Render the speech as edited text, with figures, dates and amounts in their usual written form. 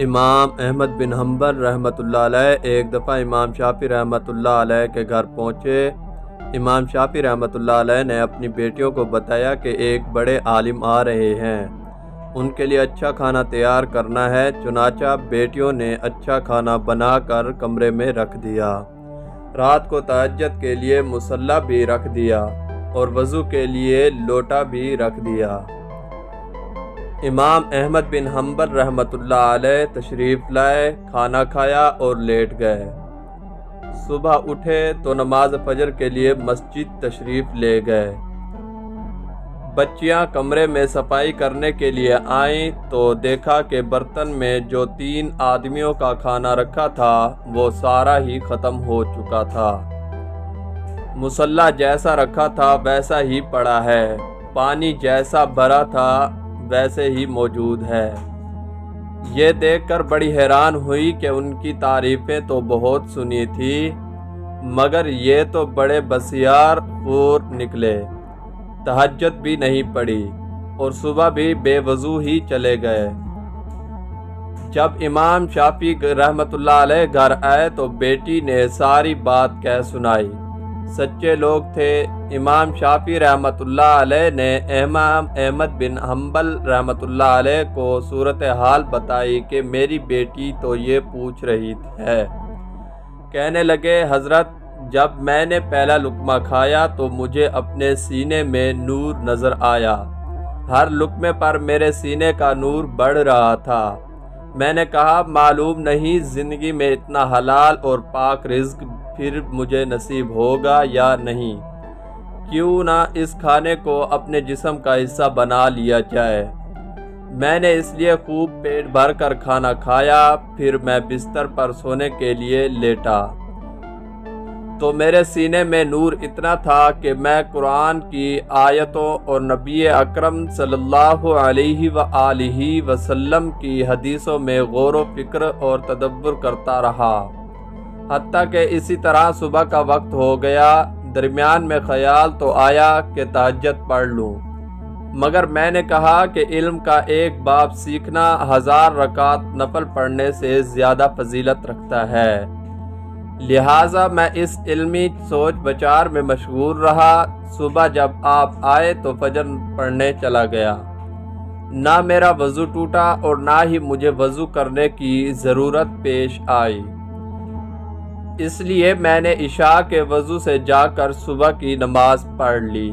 امام احمد بن حنبل رحمۃ اللہ علیہ ایک دفعہ امام شافعی رحمۃ اللہ علیہ کے گھر پہنچے۔ امام شافعی رحمۃ اللہ علیہ نے اپنی بیٹیوں کو بتایا کہ ایک بڑے عالم آ رہے ہیں، ان کے لیے اچھا کھانا تیار کرنا ہے۔ چنانچہ بیٹیوں نے اچھا کھانا بنا کر کمرے میں رکھ دیا۔ رات کو تہجد کے لیے مصلی بھی رکھ دیا اور وضو کے لیے لوٹا بھی رکھ دیا۔ امام احمد بن حنبل رحمۃ اللہ علیہ تشریف لائے، کھانا کھایا اور لیٹ گئے۔ صبح اٹھے تو نماز فجر کے لیے مسجد تشریف لے گئے۔ بچیاں کمرے میں صفائی کرنے کے لیے آئیں تو دیکھا کہ برتن میں جو 3 آدمیوں کا کھانا رکھا تھا وہ سارا ہی ختم ہو چکا تھا۔ مصلی جیسا رکھا تھا ویسا ہی پڑا ہے، پانی جیسا بھرا تھا ویسے ہی موجود ہے۔ یہ دیکھ کر بڑی حیران ہوئی کہ ان کی تعریفیں تو بہت سنی تھی، مگر یہ تو بڑے بسیار خور نکلے، تہجد بھی نہیں پڑھی اور صبح بھی بے وضو ہی چلے گئے۔ جب امام شافعی رحمۃ اللہ علیہ گھر آئے تو بیٹی نے ساری بات کہہ سنائی۔ سچے لوگ تھے۔ امام شافعی رحمۃ اللہ علیہ نے امام احمد بن حنبل رحمۃ اللہ علیہ کو صورتحال بتائی کہ میری بیٹی تو یہ پوچھ رہی ہے۔ کہنے لگے، حضرت جب میں نے پہلا لقمہ کھایا تو مجھے اپنے سینے میں نور نظر آیا، ہر لقمے پر میرے سینے کا نور بڑھ رہا تھا۔ میں نے کہا، معلوم نہیں زندگی میں اتنا حلال اور پاک رزق پھر مجھے نصیب ہوگا یا نہیں، کیوں نہ اس کھانے کو اپنے جسم کا حصہ بنا لیا جائے۔ میں نے اس لیے خوب پیٹ بھر کر کھانا کھایا، پھر میں بستر پر سونے کے لیے لیٹا تو میرے سینے میں نور اتنا تھا کہ میں قرآن کی آیتوں اور نبی اکرم صلی اللہ علیہ وآلہ وسلم کی حدیثوں میں غور و فکر اور تدبر کرتا رہا، حتیٰ کہ اسی طرح صبح کا وقت ہو گیا۔ درمیان میں خیال تو آیا کہ تہجد پڑھ لوں، مگر میں نے کہا کہ علم کا ایک باب سیکھنا 1000 رکعت نفل پڑھنے سے زیادہ فضیلت رکھتا ہے، لہٰذا میں اس علمی سوچ بچار میں مشغول رہا۔ صبح جب آپ آئے تو فجر پڑھنے چلا گیا۔ نہ میرا وضو ٹوٹا اور نہ ہی مجھے وضو کرنے کی ضرورت پیش آئی، اس لیے میں نے عشاء کے وضو سے جا کر صبح کی نماز پڑھ لی۔